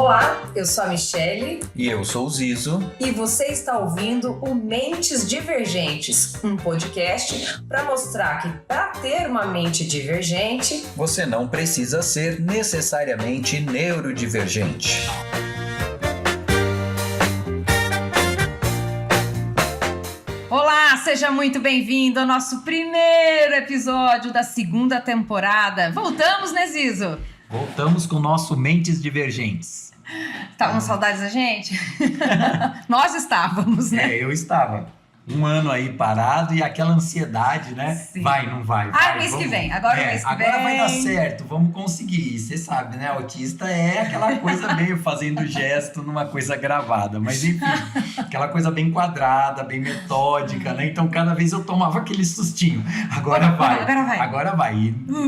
Olá, eu sou a Michele. E eu sou o Zizo. E você está ouvindo o Mentes Divergentes, um podcast para mostrar que para ter uma mente divergente, você não precisa ser necessariamente neurodivergente. Olá, seja muito bem-vindo ao nosso primeiro episódio da segunda temporada. Voltamos, né, Zizo? Voltamos com o nosso Mentes Divergentes. Estavam com saudades da gente? Nós estávamos, né? Eu estava. Um ano aí parado e aquela ansiedade, né? Sim. Vai, não vai. Mês que vem. Agora mês que vem. Agora vai dar certo, vamos conseguir. Você sabe, né? Autista é aquela coisa meio fazendo gesto numa coisa gravada. Mas enfim, aquela coisa bem quadrada, bem metódica, né? Então cada vez eu tomava aquele sustinho. Agora vai.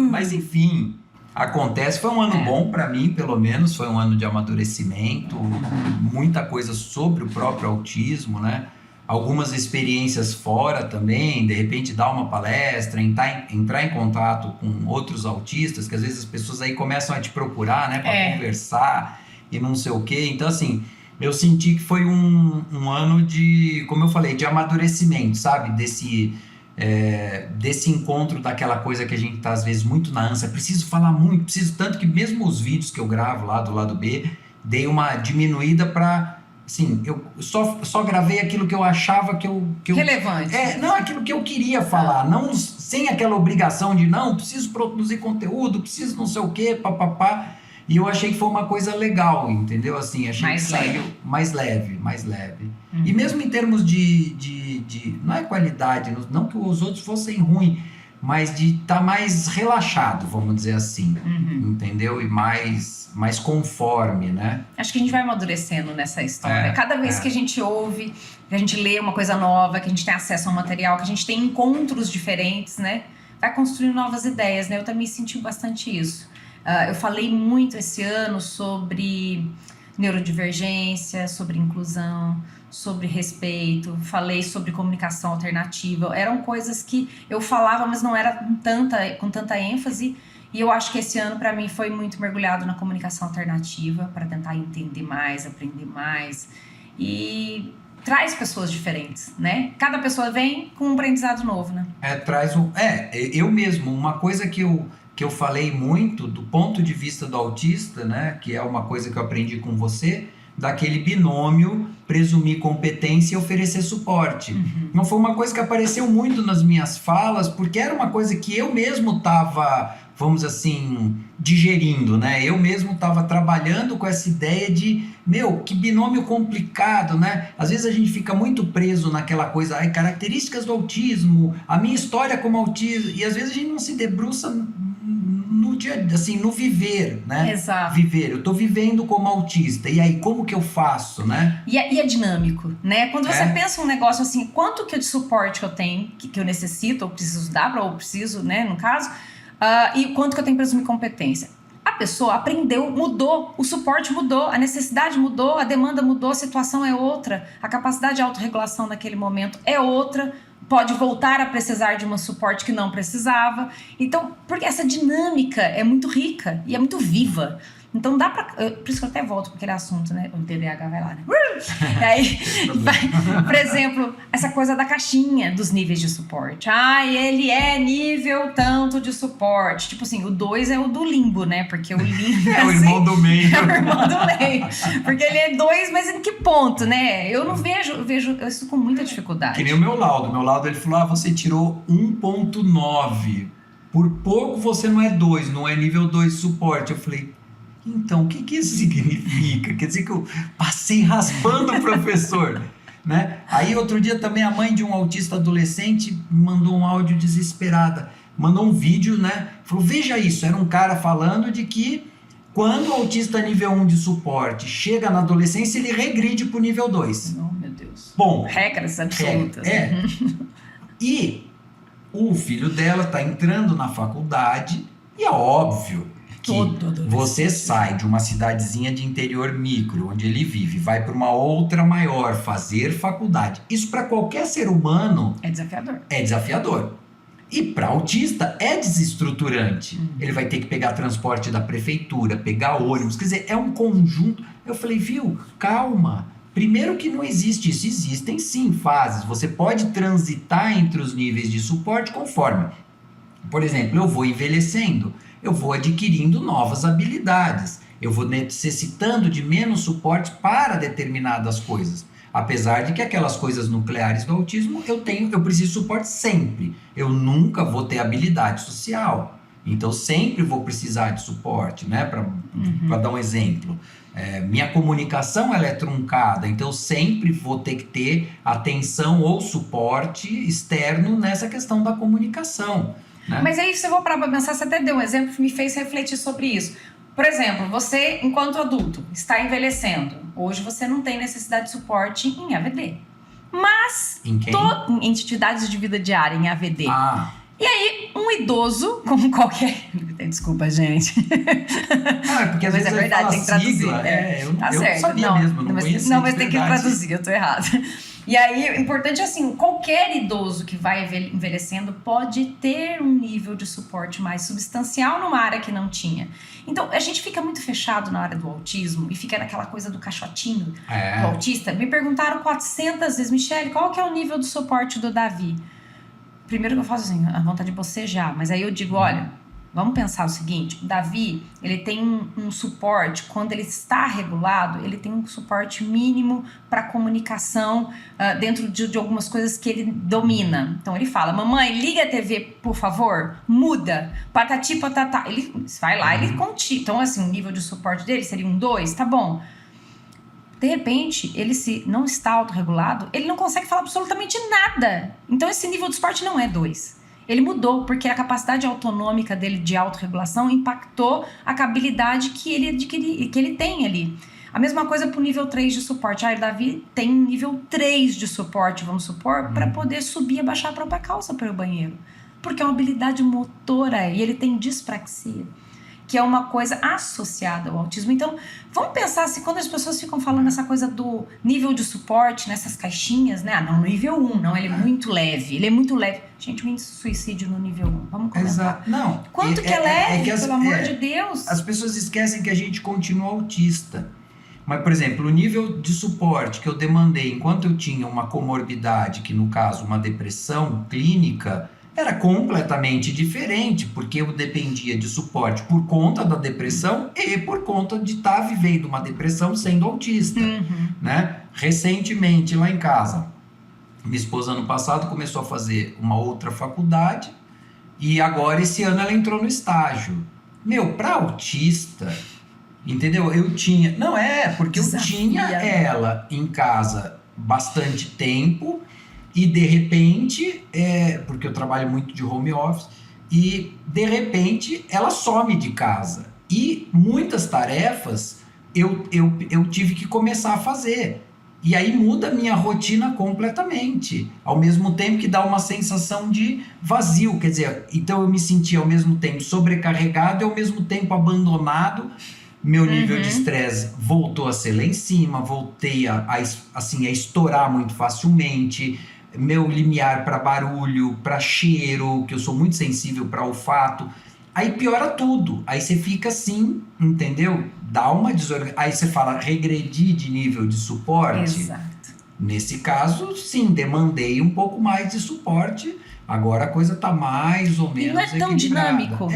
Mas enfim... Acontece, foi um ano bom para mim, pelo menos, foi um ano de amadurecimento, muita coisa sobre o próprio autismo, né? Algumas experiências fora também, de repente dar uma palestra, entrar em contato com outros autistas, que às vezes as pessoas aí começam a te procurar, né, para conversar e não sei o quê. Então, assim, eu senti que foi um ano de, como eu falei, de amadurecimento, sabe? Desse encontro daquela coisa que a gente tá às vezes muito na ânsia, preciso falar muito, tanto que mesmo os vídeos que eu gravo lá do lado B, dei uma diminuída pra, assim, eu só gravei aquilo que eu achava que eu relevante. Não, aquilo que eu queria falar, não sem aquela obrigação de, não, preciso produzir conteúdo, preciso não sei o quê, papapá. E eu achei que foi uma coisa legal, entendeu? Assim, achei mais que leve. saiu mais leve. Uhum. E mesmo em termos de não é qualidade, não que os outros fossem ruins, mas de estar mais relaxado, vamos dizer assim, entendeu? E mais conforme, né? Acho que a gente vai amadurecendo nessa história. Cada vez que a gente ouve, que a gente lê uma coisa nova, que a gente tem acesso a um material, que a gente tem encontros diferentes, né? Vai construindo novas ideias, né? Eu também senti bastante isso. Eu falei muito esse ano sobre neurodivergência, sobre inclusão, sobre respeito, falei sobre comunicação alternativa. Eram coisas que eu falava, mas não era com tanta ênfase. E eu acho que esse ano, para mim, foi muito mergulhado na comunicação alternativa, para tentar entender mais, aprender mais. E traz pessoas diferentes, né? Cada pessoa vem com um aprendizado novo, né? Eu mesmo, uma coisa que eu falei muito do ponto de vista do autista, né, que é uma coisa que eu aprendi com você, daquele binômio presumir competência e oferecer suporte. Não foi uma coisa que apareceu muito nas minhas falas, porque era uma coisa que eu mesmo estava, vamos assim, digerindo, né? Eu mesmo estava trabalhando com essa ideia de, que binômio complicado, né? Às vezes a gente fica muito preso naquela coisa, características do autismo, a minha história como autista, e às vezes a gente não se debruça no dia, assim, no viver, né? Exato. Eu tô vivendo como autista, e aí como que eu faço, né? E é dinâmico, né? Quando você pensa um negócio assim, quanto que de suporte que eu tenho, que eu necessito, ou preciso dar, ou preciso, né, no caso, e quanto que eu tenho para assumir competência. A pessoa aprendeu, mudou, o suporte mudou, a necessidade mudou, a demanda mudou, a situação é outra, a capacidade de autorregulação naquele momento é outra, pode voltar a precisar de um suporte que não precisava. Então, porque essa dinâmica é muito rica e é muito viva. Então dá pra... Por isso que eu até volto para aquele assunto, né? O TDAH vai lá, né? Aí, por exemplo, essa coisa da caixinha dos níveis de suporte. Ele é nível tanto de suporte. Tipo assim, o 2 é o do limbo, né? Porque o limbo é o irmão do meio. É o irmão do meio. Porque ele é 2, mas em que ponto, né? Eu não vejo isso com muita dificuldade. Que nem o meu laudo. O meu laudo, ele falou, você tirou 1.9. Por pouco você não é 2, não é nível 2 de suporte. Eu falei... Então, o que isso significa? Quer dizer que eu passei raspando o professor, né? Aí, outro dia também, a mãe de um autista adolescente me mandou um áudio desesperada. Mandou um vídeo, né? Falou, veja isso. Era um cara falando de que quando o autista nível 1 de suporte chega na adolescência, ele regride para o nível 2. Oh, meu Deus. Bom, regras absolutas. E o filho dela está entrando na faculdade e é óbvio que você sai de uma cidadezinha de interior micro, onde ele vive, vai para uma outra maior, fazer faculdade. Isso para qualquer ser humano é desafiador. É desafiador. E para autista é desestruturante. Ele vai ter que pegar transporte da prefeitura, pegar ônibus, quer dizer, é um conjunto. Eu falei, viu, calma. Primeiro que não existe isso, existem sim fases. Você pode transitar entre os níveis de suporte conforme. Por exemplo, eu vou envelhecendo, eu vou adquirindo novas habilidades, eu vou necessitando de menos suporte para determinadas coisas. Apesar de que aquelas coisas nucleares do autismo eu preciso de suporte sempre. Eu nunca vou ter habilidade social. Então sempre vou precisar de suporte, né? Para dar um exemplo. Minha comunicação ela é truncada, então eu sempre vou ter que ter atenção ou suporte externo nessa questão da comunicação. Né? Mas aí, se eu vou parar para pensar, você até deu um exemplo que me fez refletir sobre isso. Por exemplo, você, enquanto adulto, está envelhecendo. Hoje você não tem necessidade de suporte em AVD. Mas, em quem? em entidades de vida diária, em AVD. E aí, um idoso, como qualquer... Desculpa, gente. Porque às mas vezes é verdade, tem que traduzir. Eu tá não certo. sabia mesmo, não conhecia. Não, mas tem que traduzir, eu tô errada. E aí, o importante é assim, qualquer idoso que vai envelhecendo pode ter um nível de suporte mais substancial numa área que não tinha. Então, a gente fica muito fechado na área do autismo e fica naquela coisa do caixotinho do autista. Me perguntaram 400 vezes, Michele, qual que é o nível de suporte do Davi? Primeiro que eu faço assim, a vontade de bocejar, mas aí eu digo, olha, vamos pensar o seguinte, o Davi, ele tem um suporte, quando ele está regulado, ele tem um suporte mínimo para comunicação dentro de algumas coisas que ele domina. Então ele fala, mamãe, liga a TV, por favor, muda, patati patatá. Ele vai lá, ele contigo. Então assim, o nível de suporte dele seria um 2, tá bom. De repente, ele se não está autorregulado, ele não consegue falar absolutamente nada. Então esse nível de suporte não é 2. Ele mudou, porque a capacidade autonômica dele de autorregulação impactou a habilidade que ele tem ali. A mesma coisa para o nível 3 de suporte. O Davi tem um nível 3 de suporte, vamos supor, para poder subir e abaixar a própria calça para o banheiro. Porque é uma habilidade motora e ele tem dispraxia, que é uma coisa associada ao autismo. Então, vamos pensar se quando as pessoas ficam falando essa coisa do nível de suporte nessas caixinhas, né? Não, no nível 1, não, ele é muito leve, Gente, o índice de suicídio no nível 1, vamos comentar. Exato. Não, Quanto que é leve, pelo amor de Deus? As pessoas esquecem que a gente continua autista. Mas, por exemplo, o nível de suporte que eu demandei enquanto eu tinha uma comorbidade, que no caso uma depressão clínica, era completamente diferente, porque eu dependia de suporte por conta da depressão e por conta de estar vivendo uma depressão sendo autista, né? Recentemente, lá em casa, minha esposa ano passado começou a fazer uma outra faculdade e agora esse ano ela entrou no estágio. Para autista, entendeu? Eu tinha ela em casa bastante tempo. E de repente, porque eu trabalho muito de home office, e de repente ela some de casa. E muitas tarefas eu tive que começar a fazer. E aí muda a minha rotina completamente. Ao mesmo tempo que dá uma sensação de vazio. Quer dizer, então eu me senti ao mesmo tempo sobrecarregado e ao mesmo tempo abandonado. Meu nível de estresse voltou a ser lá em cima, voltei a estourar muito facilmente. Meu limiar para barulho, para cheiro, que eu sou muito sensível para olfato, aí piora tudo, aí você fica assim, entendeu? Dá uma desorganização, aí você fala regredir de nível de suporte. Exato. Nesse caso, sim, demandei um pouco mais de suporte, agora a coisa tá mais ou menos equilibrada. E não é tão dinâmico.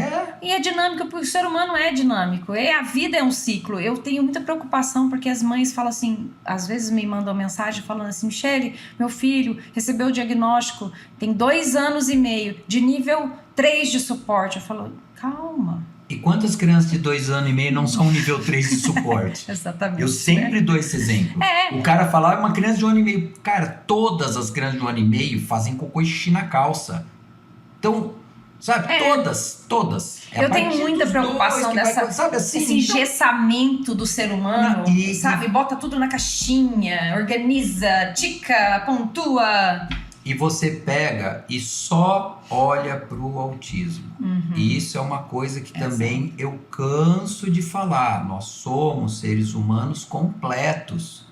E é dinâmico porque o ser humano é dinâmico. A vida é um ciclo. Eu tenho muita preocupação porque as mães falam assim, às vezes me mandam mensagem falando assim, Michele, meu filho recebeu o diagnóstico, tem 2 anos e meio, de nível 3 de suporte. Eu falo, calma. E quantas crianças de 2 anos e meio não são nível 3 de suporte? Exatamente. Eu sempre dou esse exemplo. O cara fala, uma criança de 1 ano e meio. Cara, todas as crianças de 1 ano e meio fazem cocô e xixi na calça. Então, sabe, todas. Eu tenho muita preocupação esse engessamento do ser humano, sabe? Bota tudo na caixinha, organiza, tica, pontua. E você pega e só olha para o autismo. E isso é uma coisa que também eu canso de falar. Nós somos seres humanos completos.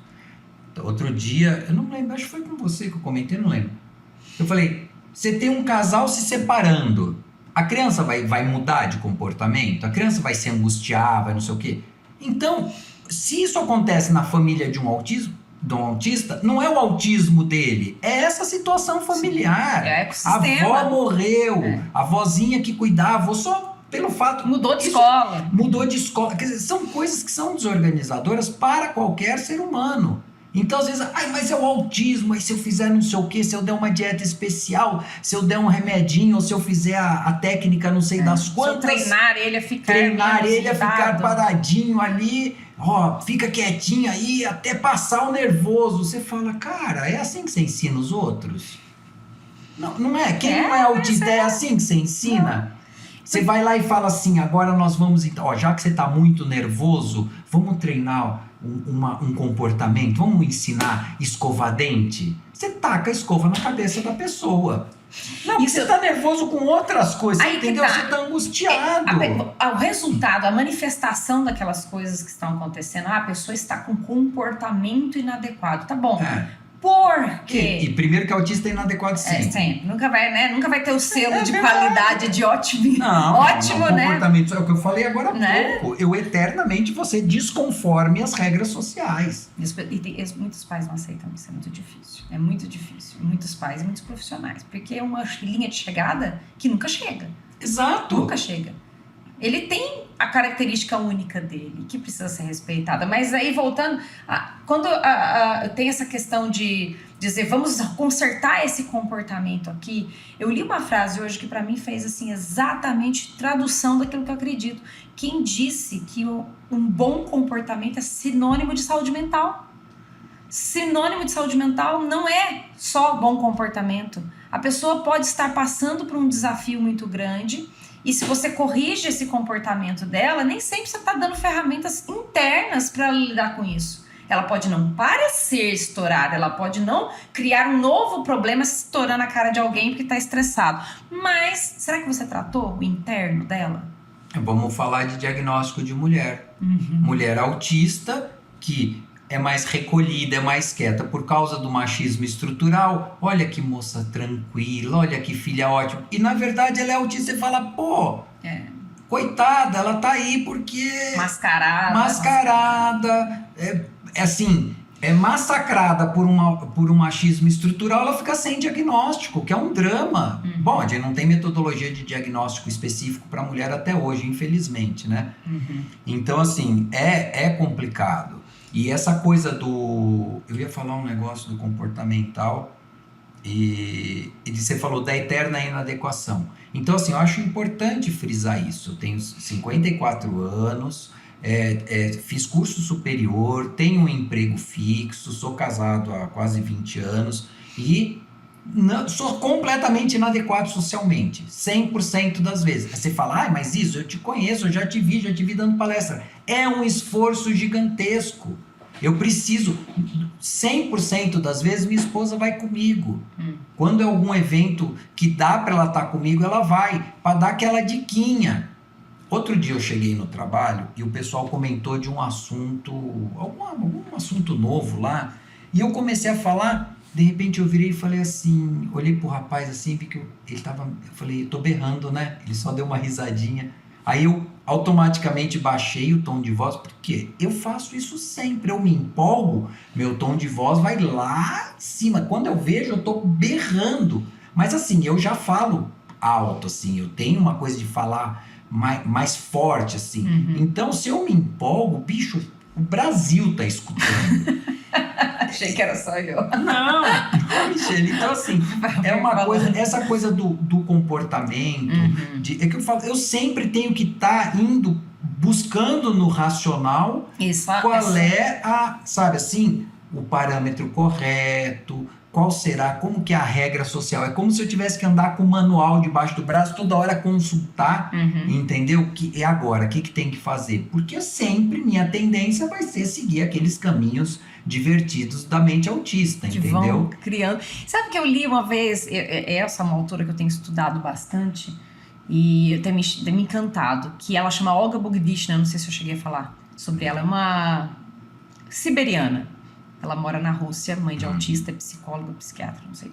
Outro dia, eu não lembro, acho que foi com você que eu comentei, não lembro. Eu falei, você tem um casal se separando. A criança vai mudar de comportamento? A criança vai se angustiar, vai não sei o quê? Então, se isso acontece na família de um autista, não é o autismo dele, é essa situação familiar. É a ecossistema. avó morreu, a vozinha que cuidava, só pelo fato... Mudou de escola. Mudou de escola. Quer dizer, são coisas que são desorganizadoras para qualquer ser humano. Então, às vezes, mas é o autismo, aí se eu fizer não sei o quê, se eu der uma dieta especial, se eu der um remedinho, ou se eu fizer a técnica não sei das quantas... Se eu treinar ele a ficar paradinho ali, ó, fica quietinho aí, até passar o nervoso. Você fala, cara, é assim que você ensina os outros? Não é? Quem não é autista é assim que você ensina? Você vai lá e fala assim, agora nós vamos... Ó, já que você tá muito nervoso, vamos treinar um comportamento, vamos ensinar escovar dente. Você taca a escova na cabeça da pessoa. Não, porque você tá nervoso com outras coisas, aí entendeu? Você tá angustiado. O resultado, a manifestação daquelas coisas que estão acontecendo, a pessoa está com comportamento inadequado. Tá bom. Por quê? E primeiro que autista é inadequado sempre. Sempre. Nunca vai ter o selo de qualidade de ótimo. Não, ótimo, né? Comportamento, é o que eu falei agora há pouco. Eu eternamente vou ser desconforme as regras sociais. E muitos pais não aceitam isso, é muito difícil. É muito difícil. Muitos pais e muitos profissionais. Porque é uma linha de chegada que nunca chega. Exato. Nunca chega. Ele tem a característica única dele, que precisa ser respeitada. Mas aí, voltando, quando tem essa questão de dizer, vamos consertar esse comportamento aqui, eu li uma frase hoje que para mim fez assim, exatamente tradução daquilo que eu acredito. Quem disse que um bom comportamento é sinônimo de saúde mental? Sinônimo de saúde mental não é só bom comportamento. A pessoa pode estar passando por um desafio muito grande. E se você corrige esse comportamento dela, nem sempre você está dando ferramentas internas para lidar com isso. Ela pode não parecer estourada, ela pode não criar um novo problema estourando a cara de alguém porque está estressado. Mas, será que você tratou o interno dela? Vamos falar de diagnóstico de mulher. Mulher autista que é mais recolhida, é mais quieta por causa do machismo estrutural. Olha que moça tranquila, olha que filha ótima. E na verdade ela é autista e fala, pô, coitada, ela tá aí porque... Mascarada. É massacrada por um machismo estrutural, ela fica sem diagnóstico, que é um drama. Bom, a gente não tem metodologia de diagnóstico específico para mulher até hoje, infelizmente, né? Então, assim, é complicado. E essa coisa eu ia falar um negócio do comportamental e você falou da eterna inadequação. Então, assim, eu acho importante frisar isso. Eu tenho 54 anos, fiz curso superior, tenho um emprego fixo, sou casado há quase 20 anos e sou completamente inadequado socialmente, 100% das vezes. Você fala, mas isso, eu te conheço, eu já te vi dando palestra. É um esforço gigantesco. Eu preciso, 100% das vezes minha esposa vai comigo. Quando é algum evento que dá para ela estar comigo, ela vai, para dar aquela diquinha. Outro dia eu cheguei no trabalho e o pessoal comentou de um assunto, algum assunto novo lá, e eu comecei a falar. De repente eu virei e falei assim, olhei pro rapaz assim, vi que eu falei, tô berrando, né? Ele só deu uma risadinha. Aí eu automaticamente baixei o tom de voz, porque eu faço isso sempre, eu me empolgo, meu tom de voz vai lá em cima. Quando eu vejo, eu tô berrando. Mas assim, eu já falo alto, assim, eu tenho uma coisa de falar mais forte, assim. Então, se eu me empolgo, bicho, o Brasil tá escutando. Achei que era só eu. Não, Michele, então assim, é uma coisa, essa coisa do comportamento, é que eu falo, eu sempre tenho que estar buscando no racional qual é sabe assim, o parâmetro correto, qual será, como que é a regra social. É como se eu tivesse que andar com o manual debaixo do braço, toda hora consultar, entendeu? E agora, o que tem que fazer? Porque sempre minha tendência vai ser seguir aqueles caminhos divertidos da mente autista, que entendeu? Vão criando. Sabe que eu li uma vez, essa é uma autora que eu tenho estudado bastante, e eu tenho me encantado, que ela chama Olga Bogdishina, não sei se eu cheguei a falar sobre ela, é uma siberiana. Ela mora na Rússia, mãe de autista, psicóloga, psiquiatra, não sei.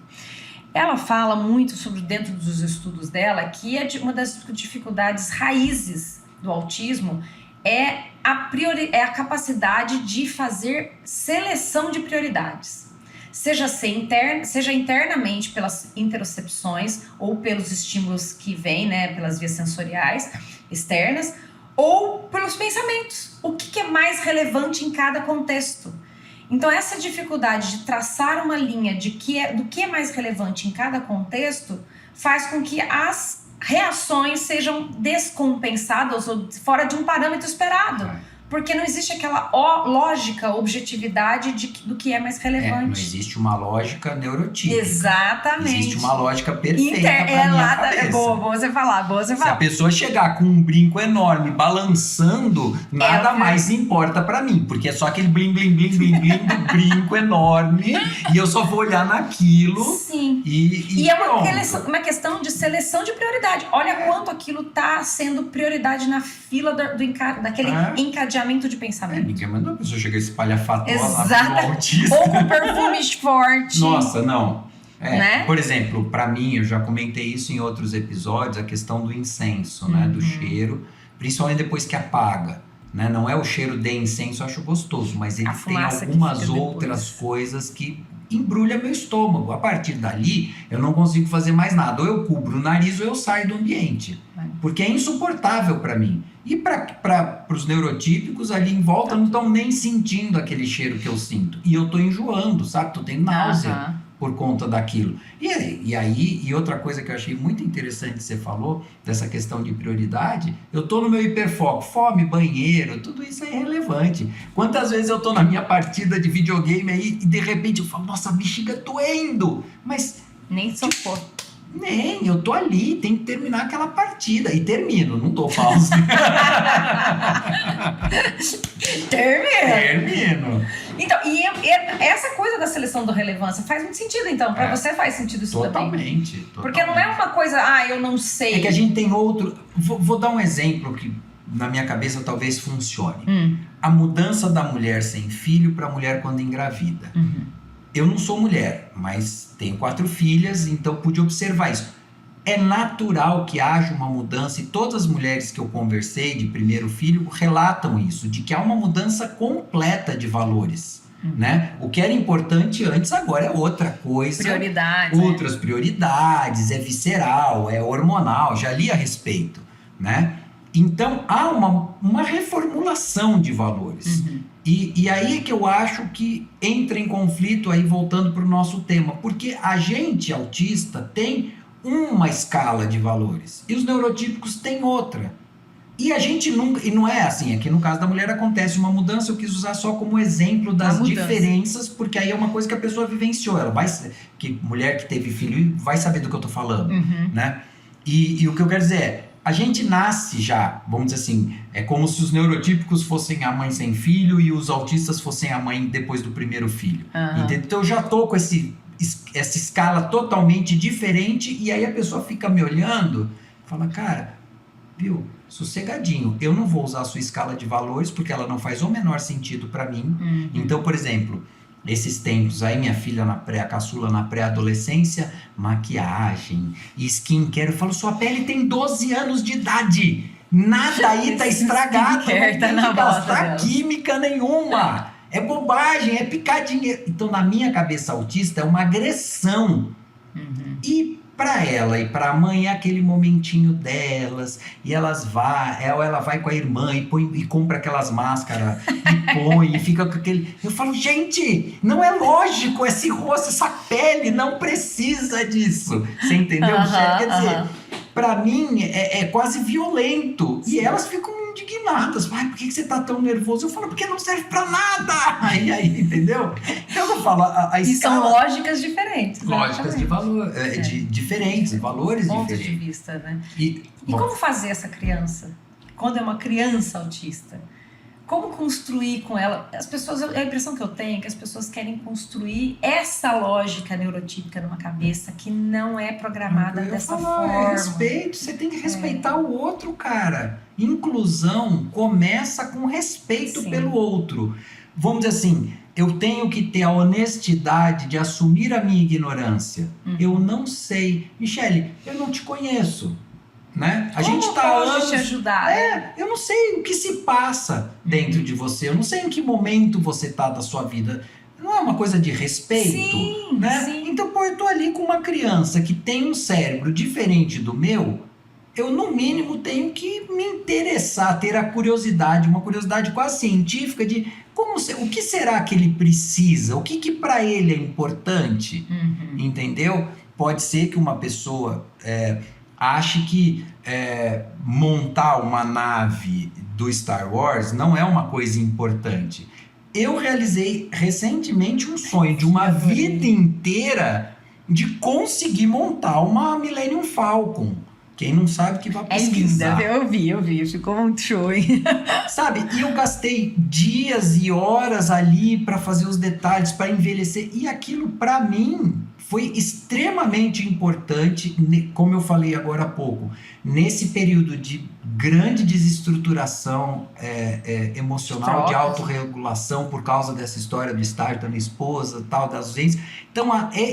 ela fala muito sobre, dentro dos estudos dela, que uma das dificuldades raízes do autismo é a capacidade de fazer seleção de prioridades. Seja internamente pelas interocepções ou pelos estímulos que vêm, né, pelas vias sensoriais externas, ou pelos pensamentos. O que é mais relevante em cada contexto? Então, essa dificuldade de traçar uma linha do que é mais relevante em cada contexto faz com que as reações sejam descompensadas ou fora de um parâmetro esperado. Porque não existe aquela lógica, objetividade do que é mais relevante. Não existe uma lógica neurotípica. Exatamente. Existe uma lógica perfeita pra minha cabeça. Boa você falar. Se a pessoa chegar com um brinco enorme balançando, nada mais importa pra mim. Porque é só aquele blim, blim, blim, blim, blim do brinco enorme. E eu só vou olhar naquilo. Sim. E é uma questão de seleção de prioridade. Olha quanto aquilo tá sendo prioridade na fila daquele encadeamento de pensamento. Ninguém mandou a pessoa chegar espalhafatosa Exato. lá pro autista. Ou com perfume forte. Nossa, não. Né? Por exemplo, pra mim, eu já comentei isso em outros episódios, a questão do incenso, né? Do cheiro, principalmente depois que apaga. Né? Não é o cheiro de incenso, eu acho gostoso, mas ele tem algumas outras coisas que embrulha meu estômago. A partir dali, eu não consigo fazer mais nada. Ou eu cubro o nariz ou eu saio do ambiente. Porque é insuportável pra mim. E para os neurotípicos ali em volta não estão nem sentindo aquele cheiro que eu sinto. E eu tô enjoando, sabe? Tô tendo náusea por conta daquilo. E outra coisa que eu achei muito interessante que você falou, dessa questão de prioridade, eu tô no meu hiperfoco, fome, banheiro, tudo isso é irrelevante. Quantas vezes eu tô na minha partida de videogame aí e de repente eu falo, nossa, a bexiga doendo, mas... Nem socorro. Nem, eu tô ali, tem que terminar aquela partida. E termino, não dou pausa. Termino. Então, e essa coisa da seleção da relevância faz muito sentido, então. Pra você faz sentido isso também. Totalmente. Porque não é uma coisa, eu não sei. É que a gente tem outro... Vou dar um exemplo que na minha cabeça talvez funcione. A mudança da mulher sem filho pra mulher quando engravida. Eu não sou mulher, mas tenho 4 filhas, então pude observar isso. É natural que haja uma mudança, e todas as mulheres que eu conversei de primeiro filho relatam isso, de que há uma mudança completa de valores. Né? O que era importante antes, agora é outra coisa. Prioridades. Outras prioridades, é visceral, é hormonal, já li a respeito. Né? Então há uma reformulação de valores. E aí é que eu acho que entra em conflito, aí voltando para o nosso tema, porque a gente autista tem uma escala de valores e os neurotípicos têm outra. E a gente nunca, e não é assim, aqui no caso da mulher acontece uma mudança, eu quis usar só como exemplo das diferenças, porque aí é uma coisa que a pessoa vivenciou, que mulher que teve filho vai saber do que eu tô falando, né? E o que eu quero dizer é, a gente nasce já, vamos dizer assim, é como se os neurotípicos fossem a mãe sem filho e os autistas fossem a mãe depois do primeiro filho. Então eu já tô com essa escala totalmente diferente, e aí a pessoa fica me olhando e fala, cara, viu, sossegadinho, eu não vou usar a sua escala de valores porque ela não faz o menor sentido para mim. Então, por exemplo, esses tempos aí, minha filha a caçula na pré-adolescência, maquiagem, skincare, eu falo, sua pele tem 12 anos de idade, nada aí tá estragado, não tem que gastar química nenhuma, é bobagem, é picadinha. Então na minha cabeça autista é uma agressão. E para ela e para a mãe é aquele momentinho delas, e ela vai com a irmã e compra aquelas máscaras e põe e fica com aquele... Eu falo, gente, não é lógico, esse rosto, essa pele não precisa disso. Você entendeu? Quer dizer, para mim é quase violento. E elas ficam indignadas. Por que você tá tão nervoso? Eu falo, porque não serve pra nada. E aí, entendeu? Então eu falo, a escala... E são lógicas diferentes. Lógicas de valor, diferentes, valores pontos diferentes. De vista, né? E como fazer essa criança? Quando é uma criança autista? Como construir com ela? As pessoas, a impressão que eu tenho é que as pessoas querem construir essa lógica neurotípica numa cabeça que não é programada dessa forma. Respeito, você tem que respeitar o outro, cara. Inclusão começa com respeito pelo outro. Vamos dizer assim, eu tenho que ter a honestidade de assumir a minha ignorância. Eu não sei. Michele, eu não te conheço. Né? A gente tá pode anos... te ajudar? Eu não sei o que se passa dentro de você. Eu não sei em que momento você tá da sua vida. Não é uma coisa de respeito? Sim, né? sim. Então, pô, eu tô ali com uma criança que tem um cérebro diferente do meu. Eu, no mínimo, tenho que me interessar, ter a curiosidade, uma curiosidade quase científica de o que será que ele precisa, o que para ele é importante, entendeu? Pode ser que uma pessoa ache que montar uma nave do Star Wars não é uma coisa importante. Eu realizei recentemente um sonho de uma vida inteira de conseguir montar uma Millennium Falcon. Quem não sabe que vai pesquisar. É linda, eu vi, ficou muito show, hein? Sabe, e eu gastei dias e horas ali para fazer os detalhes, para envelhecer, e aquilo para mim foi extremamente importante, como eu falei agora há pouco, nesse período de grande desestruturação emocional, de autorregulação por causa dessa história do estágio da minha esposa, tal, das ausências. Então,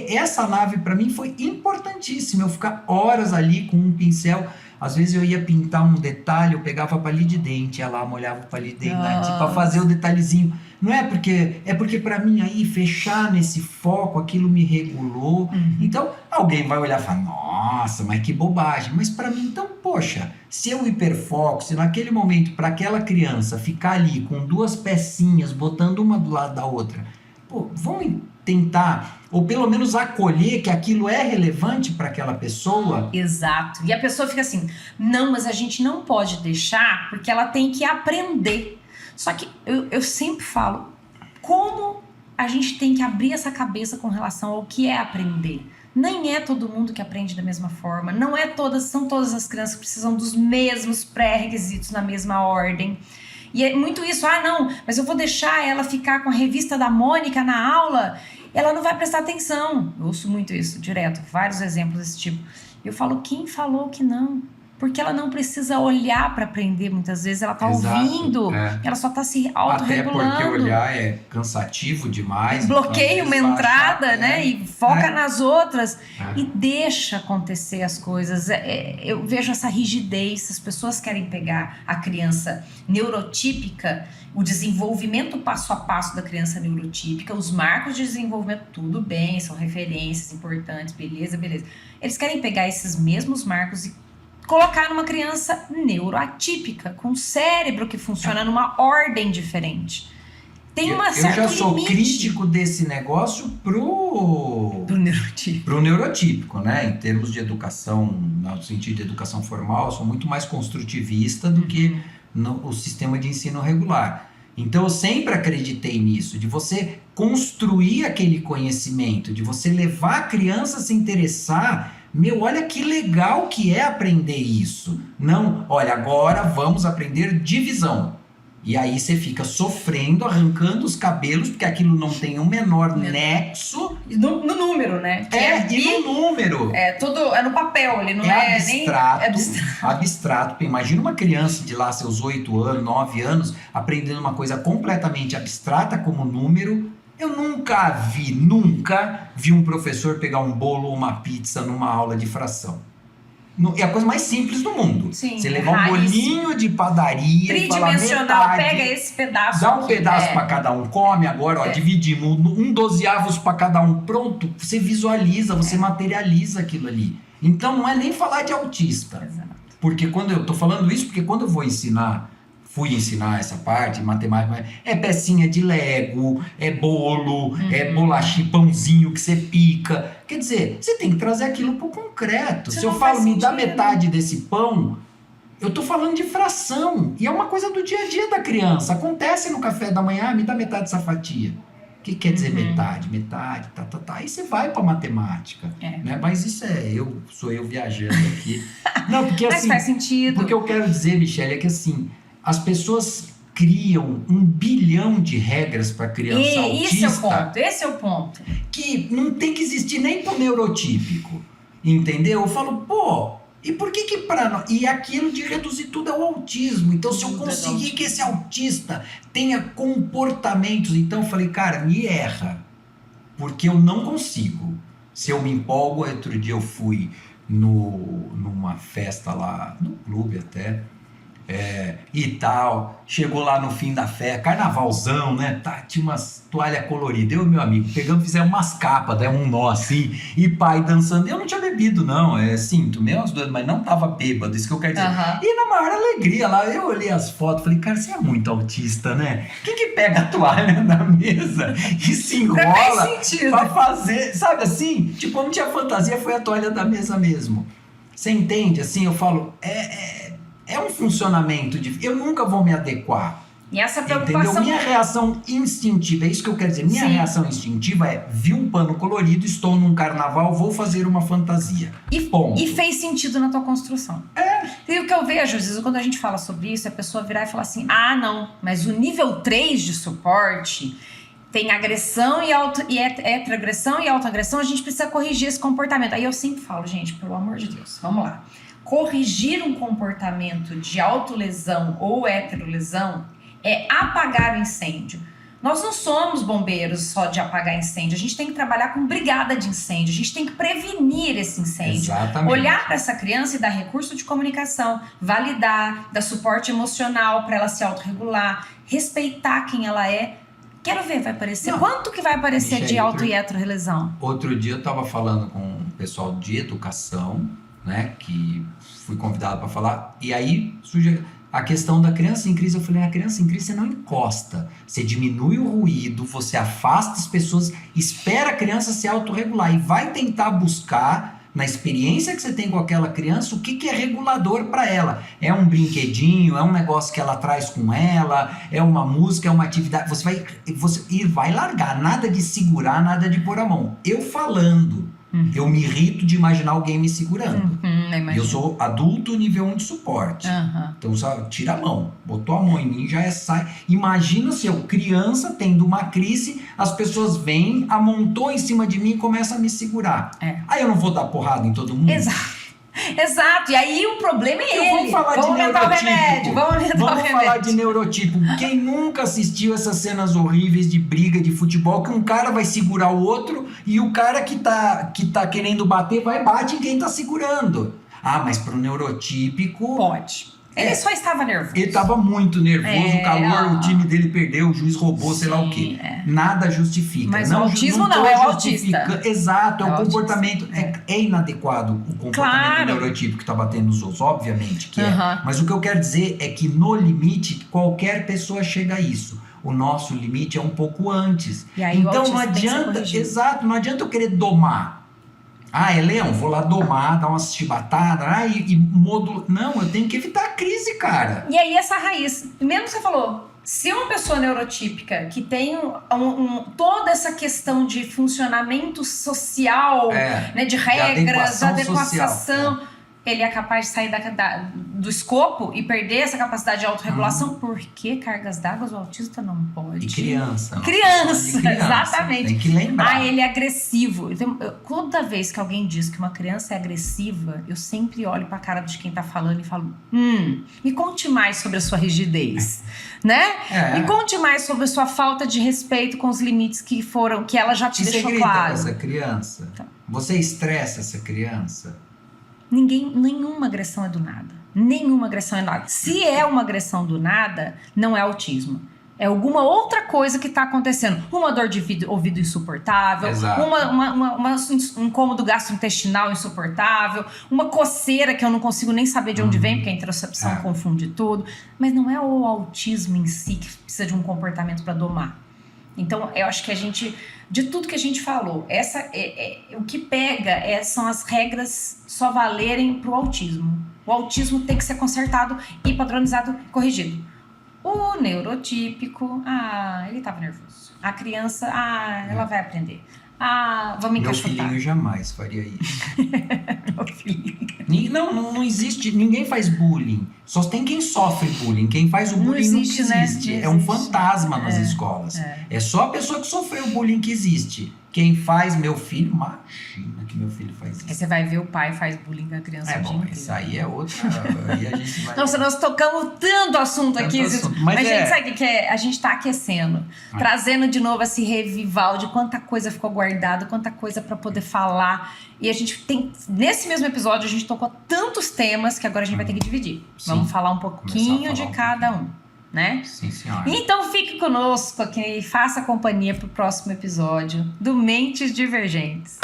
essa nave para mim foi importantíssima, eu ficar horas ali com um pincel. Às vezes eu ia pintar um detalhe, eu pegava palito de dente, ia lá, molhava o palito de dente para fazer o detalhezinho. Não é porque para mim aí fechar nesse foco, aquilo me regulou. Então alguém vai olhar e falar, nossa, mas que bobagem. Mas para mim, então, poxa, se eu hiperfoco, se naquele momento para aquela criança ficar ali com duas pecinhas, botando uma do lado da outra, pô, vamos tentar, ou pelo menos acolher que aquilo é relevante para aquela pessoa. Exato. E a pessoa fica assim, não, mas a gente não pode deixar porque ela tem que aprender. Só que eu sempre falo, como a gente tem que abrir essa cabeça com relação ao que é aprender. Nem é todo mundo que aprende da mesma forma, são todas as crianças que precisam dos mesmos pré-requisitos na mesma ordem. E é muito isso, não, mas eu vou deixar ela ficar com a revista da Mônica na aula, ela não vai prestar atenção. Eu ouço muito isso, direto, vários exemplos desse tipo. Eu falo, quem falou que não? Porque ela não precisa olhar para aprender, muitas vezes ela tá ouvindo, ela só tá se autorregulando. Até porque olhar é cansativo demais. Bloqueia uma entrada, né? E foca nas outras. É. E deixa acontecer as coisas. Eu vejo essa rigidez. As pessoas querem pegar a criança neurotípica, o desenvolvimento passo a passo da criança neurotípica, os marcos de desenvolvimento, tudo bem, são referências importantes, beleza. Eles querem pegar esses mesmos marcos e colocar numa criança neuroatípica, com cérebro que funciona numa ordem diferente. Tem uma certa limite. Eu já sou crítico desse negócio pro neurotípico, né? Em termos de educação, no sentido de educação formal, eu sou muito mais construtivista do que o sistema de ensino regular. Então eu sempre acreditei nisso, de você construir aquele conhecimento, de você levar a criança a se interessar. Olha que legal que é aprender isso. Não, olha, agora vamos aprender divisão. E aí você fica sofrendo, arrancando os cabelos, porque aquilo não tem o menor nexo. No número, né? E no número. Tudo é no papel, ele não é abstrato, nem... abstrato. Imagina uma criança de lá, seus 8 anos, 9 anos, aprendendo uma coisa completamente abstrata como número. Eu nunca vi um professor pegar um bolo ou uma pizza numa aula de fração. É a coisa mais simples do mundo. Sim, você levar um bolinho de padaria e falar tridimensional, metade, pega esse pedaço. dá um pedaço para cada um, come agora, dividimos, 1/12 para cada um, pronto, você visualiza, você materializa aquilo ali. Então não é nem falar de autista. Exato. Porque quando eu tô falando isso, porque quando eu fui ensinar essa parte, matemática, é pecinha de Lego, é bolo, é bolachinha, pãozinho que você pica. Quer dizer, você tem que trazer aquilo pro concreto. Se eu falo, me dá metade desse pão, eu tô falando de fração. E é uma coisa do dia a dia da criança. Acontece no café da manhã, me dá metade dessa fatia. O que quer dizer metade? Metade, tá. Aí você vai pra matemática. Né? Mas isso sou eu viajando aqui. Não, porque Mas assim... faz sentido. Porque eu quero dizer, Michele, é que assim... As pessoas criam 1 bilhão de regras para criança autista. Esse é o ponto. Que não tem que existir nem pro neurotípico. Entendeu? Eu falo, E por que E aquilo de reduzir tudo ao autismo. Então, se eu conseguir que esse autista tenha comportamentos... Então, eu falei, cara, me erra. Porque eu não consigo. Se eu me empolgo, outro dia eu fui numa festa lá, no clube até... e tal, chegou lá no fim da festa, carnavalzão, né? Tinha umas toalhas coloridas. Eu e meu amigo pegamos, fizemos umas capas, demos um nó assim, e pai dançando. Eu não tinha bebido, não, sinto meio as duas, mas não tava bêbado, isso que eu quero dizer. E na maior alegria lá, eu olhei as fotos, falei, cara, você é muito autista, né? Quem que pega a toalha na mesa e se enrola pra fazer, sabe assim? Tipo, não tinha fantasia, foi a toalha da mesa mesmo. Você entende? Assim, eu falo, é um funcionamento eu nunca vou me adequar. E essa preocupação... Entendeu? Minha reação instintiva, é isso que eu quero dizer. Minha reação instintiva vi um pano colorido, estou num carnaval, vou fazer uma fantasia. E fez sentido na tua construção. E o que eu vejo, às vezes, quando a gente fala sobre isso, a pessoa virar e falar assim, não, mas o nível 3 de suporte... Tem agressão e heteroagressão e autoagressão, a gente precisa corrigir esse comportamento. Aí eu sempre falo, gente, pelo amor de Deus, vamos lá. Corrigir um comportamento de autolesão ou heterolesão é apagar o incêndio. Nós não somos bombeiros só de apagar incêndio, a gente tem que trabalhar com brigada de incêndio, a gente tem que prevenir esse incêndio. Exatamente. Olhar para essa criança e dar recurso de comunicação, validar, dar suporte emocional para ela se autorregular, respeitar quem ela é. Quero ver, vai aparecer. Quanto que vai aparecer Michele, de auto e heterolesão? Outro dia eu estava falando com o pessoal de educação, né, que fui convidado para falar, e aí surge a questão da criança em crise. Eu falei, a criança em crise você não encosta, você diminui o ruído, você afasta as pessoas, espera a criança se autorregular e vai tentar buscar, na experiência que você tem com aquela criança, o que é regulador para ela. É um brinquedinho, é um negócio que ela traz com ela, é uma música, é uma atividade. Você vai largar, nada de segurar, nada de pôr a mão. Eu falando, eu me irrito de imaginar alguém me segurando. Eu sou adulto nível 1 de suporte. Então, só tira a mão. Botou a mão em mim, já sai. Imagina se eu, criança, tendo uma crise, as pessoas vêm, amontou em cima de mim e começam a me segurar. Aí eu não vou dar porrada em todo mundo? Exato. E aí o problema é ele. Vamos falar de aumentar o remédio. Vamos falar de neurotipo. Quem nunca assistiu essas cenas horríveis de briga de futebol, que um cara vai segurar o outro e o cara que tá querendo bater vai bate em quem tá segurando. Mas pro neurotípico... Pode. Ele só estava nervoso. Ele estava muito nervoso, o calor, o time dele perdeu, o juiz roubou, sei lá o quê. Nada justifica. Mas o autismo não é o autista. Exato, é o comportamento. É inadequado o comportamento neurotípico que está batendo nos outros, obviamente que é. Mas o que eu quero dizer é que no limite, qualquer pessoa chega a isso. O nosso limite é um pouco antes. E aí, então não adianta, não adianta eu querer domar. Leão, vou lá domar, dar uma chibatada, e módulo. Não, eu tenho que evitar a crise, cara. E aí essa raiz, mesmo que você falou, se uma pessoa neurotípica que tem toda essa questão de funcionamento social, né, de regras, adequação, ele é capaz de sair do escopo e perder essa capacidade de autorregulação, porque cargas d'água o autista não pode. E criança, exatamente. Tem que lembrar. Ele é agressivo. Então, toda vez que alguém diz que uma criança é agressiva, eu sempre olho pra cara de quem tá falando e falo, me conte mais sobre a sua rigidez, né? Me conte mais sobre a sua falta de respeito com os limites que ela já te deixou claro. Você grita com essa criança? Você estressa essa criança? Nenhuma agressão é do nada. Nenhuma agressão é do nada. Se é uma agressão do nada, não é autismo. É alguma outra coisa que está acontecendo. Uma dor de ouvido insuportável, um incômodo gastrointestinal insuportável, uma coceira que eu não consigo nem saber de onde vem, porque a interocepção confunde tudo. Mas não é o autismo em si que precisa de um comportamento para domar. Então, eu acho que de tudo que a gente falou, o que pega são as regras só valerem pro autismo. O autismo tem que ser consertado e padronizado, corrigido. O neurotípico, ele tava nervoso. A criança, ela vai aprender. Vamos encaixotar. Meu filhinho jamais faria isso. Meu filhinho. Não existe, ninguém faz bullying. Só tem quem sofre bullying. Quem faz o bullying não existe. É um fantasma nas escolas. É só a pessoa que sofreu o bullying que existe. Quem faz meu filho, imagina que meu filho faz Aí isso. você vai ver o pai faz bullying com a criança. É o dia bom, inteiro. isso aí é outra. Aí a gente vai. Nossa, nós tocamos tanto assunto Tanto aqui. assunto, mas gente, sabe o que é? A gente tá aquecendo. Trazendo de novo esse revival de quanta coisa ficou guardada, quanta coisa pra poder falar. E a gente tem... Nesse mesmo episódio, a gente tocou tantos temas que agora a gente vai ter que dividir. Sim. Vamos falar um pouquinho Começar a de falar um cada um. Né? Sim, senhora. Então fique conosco aqui e faça companhia pro próximo episódio do Mentes Divergentes.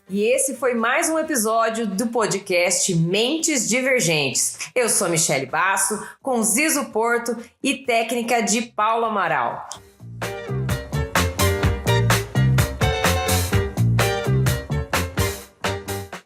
E esse foi mais um episódio do podcast Mentes Divergentes. Eu sou Michele Basso, com Zizo Porto e técnica de Paulo Amaral.